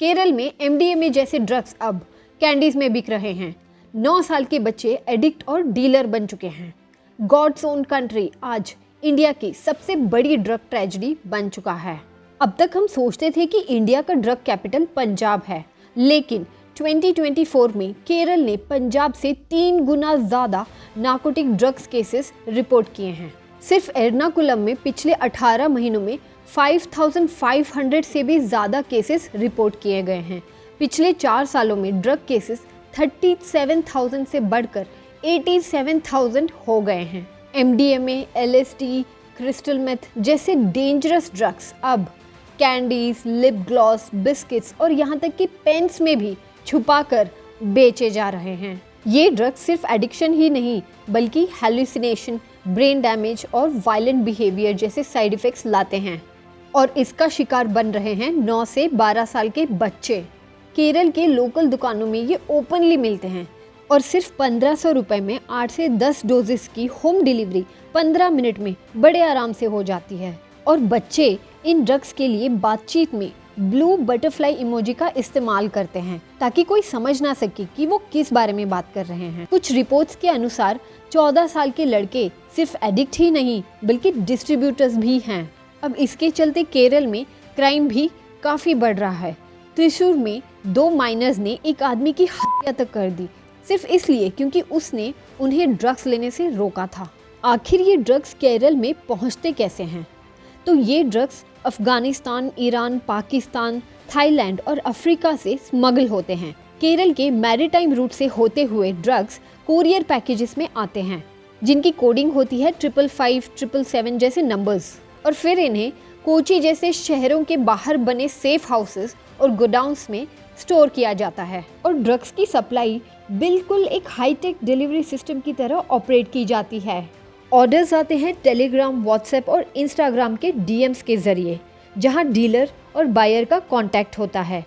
केरल में एमडीएमए जैसे ड्रग्स अब कैंडीज में बिक रहे हैं। 9 साल के बच्चे एडिक्ट और डीलर बन चुके हैं। गॉड्स ओन कंट्री आज इंडिया की सबसे बड़ी ड्रग ट्रेजेडी बन चुका है। अब तक हम सोचते थे कि इंडिया का ड्रग कैपिटल पंजाब है, लेकिन 2024 में केरल ने पंजाब से 3 गुना ज़्यादा नार्कोटिक ड्रग्स केसेस रिपोर्ट किए हैं। सिर्फ एर्नाकुलम में पिछले 18 महीनों में 5,500 से भी ज़्यादा केसेस रिपोर्ट किए गए हैं। पिछले 4 सालों में ड्रग केसेस 37,000 से बढ़कर 87,000 हो गए हैं। एमडीएमए, एलएसडी, क्रिस्टल मेथ जैसे डेंजरस ड्रग्स अब कैंडीज, लिप ग्लॉस, बिस्किट्स और यहाँ तक कि पेन्स में भी छुपाकर बेचे जा रहे हैं। ये ड्रग्स सिर्फ एडिक्शन ही नहीं बल्कि हैलुसिनेशन, ब्रेन डैमेज और वायलेंट बिहेवियर जैसे साइड इफ़ेक्ट्स लाते हैं और इसका शिकार बन रहे हैं 9 से 12 साल के बच्चे। केरल के लोकल दुकानों में ये ओपनली मिलते हैं और सिर्फ 1500 रुपये में 8 से 10 डोजेस की होम डिलीवरी 15 मिनट में बड़े आराम से हो जाती है। और बच्चे इन ड्रग्स के लिए बातचीत में ब्लू बटरफ्लाई इमोजी का इस्तेमाल करते हैं ताकि कोई समझ ना सके कि वो किस बारे में बात कर रहे हैं। कुछ रिपोर्ट्स के अनुसार 14 साल के लड़के सिर्फ एडिक्ट ही नहीं बल्कि डिस्ट्रीब्यूटर्स भी हैं। अब इसके चलते केरल में क्राइम भी काफ़ी बढ़ रहा है। त्रिशूर में 2 माइनर्स ने एक आदमी की हत्या तक कर दी सिर्फ इसलिए क्योंकि उसने उन्हें ड्रग्स लेने से रोका था। आखिर ये ड्रग्स केरल में पहुंचते कैसे हैं? तो ये drugs Afghanistan, Iran, Pakistan, Thailand और अफ्रीका से स्मगल होते हैं। केरल के मैरीटाइम रूट से होते हुए ड्रग्स कोरियर पैकेजेस में आते हैं जिनकी कोडिंग होती है 555, 777 जैसे नंबर्स, और फिर इन्हें कोची जैसे शहरों के बाहर बने सेफ हाउसेस और गोडाउन्स में स्टोर किया जाता है। और ड्रग्स की सप्लाई बिल्कुल एक हाईटेक डिलीवरी सिस्टम की तरह ऑपरेट की जाती है। ऑर्डर्स आते हैं टेलीग्राम, व्हाट्सएप और इंस्टाग्राम के डीएम्स के जरिए, जहां डीलर और बायर का कांटेक्ट होता है।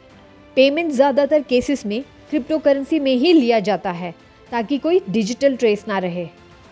पेमेंट ज़्यादातर केसेस में क्रिप्टो करेंसी में ही लिया जाता है ताकि कोई डिजिटल ट्रेस ना रहे।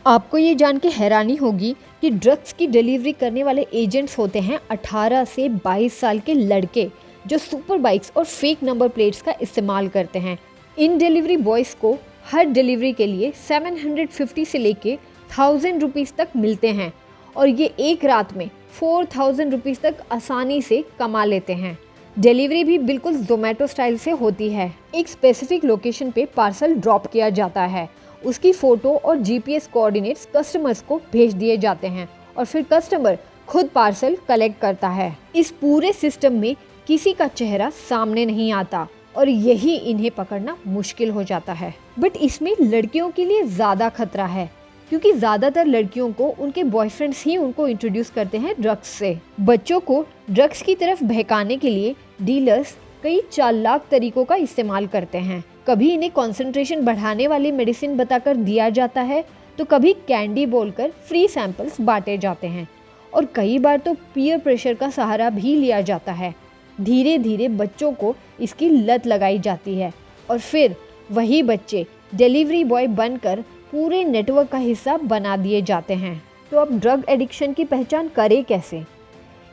आपको ये जान के हैरानी होगी कि ड्रग्स की डिलीवरी करने वाले एजेंट्स होते हैं 18 से 22 साल के लड़के जो सुपर बाइक्स और फेक नंबर प्लेट्स का इस्तेमाल करते हैं। इन डिलीवरी बॉयज़ को हर डिलीवरी के लिए 750 से लेके 1000 रुपीज़ तक मिलते हैं और ये एक रात में 4000 रुपीज़ तक आसानी से कमा लेते हैं। डिलीवरी भी बिल्कुल जोमेटो स्टाइल से होती है। एक स्पेसिफिक लोकेशन पे पार्सल ड्रॉप किया जाता है, उसकी फ़ोटो और जीपीएस कोऑर्डिनेट्स कस्टमर्स को भेज दिए जाते हैं और फिर कस्टमर खुद पार्सल कलेक्ट करता है। इस पूरे सिस्टम में किसी का चेहरा सामने नहीं आता और यही इन्हें पकड़ना मुश्किल हो जाता है। बट इसमें लड़कियों के लिए ज़्यादा खतरा है क्योंकि ज़्यादातर लड़कियों को उनके बॉयफ्रेंड्स ही उनको इंट्रोड्यूस करते हैं ड्रग्स से। बच्चों को ड्रग्स की तरफ बहकाने के लिए डीलर्स कई चालाक तरीकों का इस्तेमाल करते हैं। कभी इन्हें कंसंट्रेशन बढ़ाने वाली मेडिसिन बताकर दिया जाता है तो कभी कैंडी बोलकर फ्री सैंपल्स बांटे जाते हैं और कई बार तो पीयर प्रेशर का सहारा भी लिया जाता है। धीरे धीरे बच्चों को इसकी लत लगाई जाती है और फिर वही बच्चे डिलीवरी बॉय बनकर पूरे नेटवर्क का हिस्सा बना दिए जाते हैं। तो अब ड्रग एडिक्शन की पहचान करें कैसे?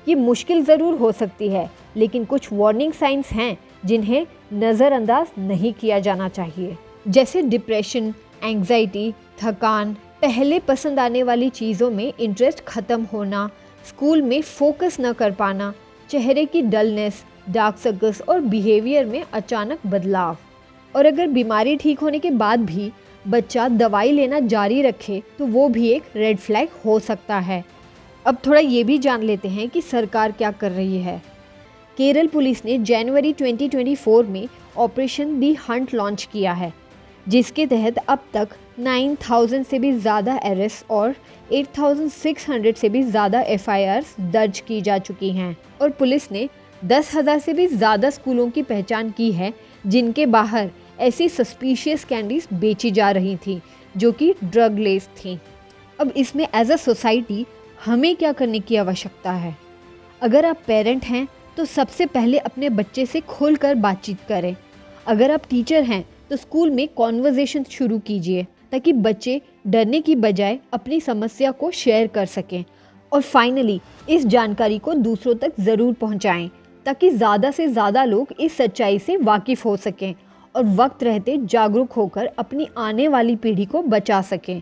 ये मुश्किल ज़रूर हो सकती है, लेकिन कुछ वार्निंग साइंस हैं जिन्हें नज़रअंदाज नहीं किया जाना चाहिए, जैसे डिप्रेशन, एंग्जाइटी, थकान, पहले पसंद आने वाली चीज़ों में इंटरेस्ट ख़त्म होना, स्कूल में फोकस न कर पाना, चेहरे की डलनेस, डार्क सर्कल्स और बिहेवियर में अचानक बदलाव। और अगर बीमारी ठीक होने के बाद भी बच्चा दवाई लेना जारी रखे तो वो भी एक रेड फ्लैग हो सकता है। अब थोड़ा ये भी जान लेते हैं कि सरकार क्या कर रही है। केरल पुलिस ने जनवरी 2024 में ऑपरेशन दी हंट लॉन्च किया है, जिसके तहत अब तक 9000 से भी ज़्यादा अरेस्ट और 8600 से भी ज़्यादा एफआईआर्स दर्ज की जा चुकी हैं। और पुलिस ने 10,000 से भी ज़्यादा स्कूलों की पहचान की है जिनके बाहर ऐसी सस्पिशियस कैंडीज बेची जा रही थी जो कि ड्रग लेस थी। अब इसमें एज अ सोसाइटी हमें क्या करने की आवश्यकता है? अगर आप पेरेंट हैं तो सबसे पहले अपने बच्चे से खुलकर बातचीत करें। अगर आप टीचर हैं तो स्कूल में कॉन्वर्जेशन शुरू कीजिए ताकि बच्चे डरने की बजाय अपनी समस्या को शेयर कर सकें। और फाइनली इस जानकारी को दूसरों तक ज़रूर पहुंचाएं ताकि ज़्यादा से ज़्यादा लोग इस सच्चाई से वाकिफ़ हो सकें और वक्त रहते जागरूक होकर अपनी आने वाली पीढ़ी को बचा सकें।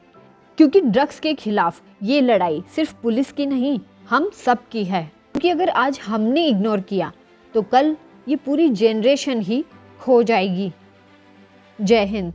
क्योंकि ड्रग्स के खिलाफ ये लड़ाई सिर्फ पुलिस की नहीं, हम सब की है। क्योंकि अगर आज हमने इग्नोर किया तो कल ये पूरी जनरेशन ही खो जाएगी। जय हिंद।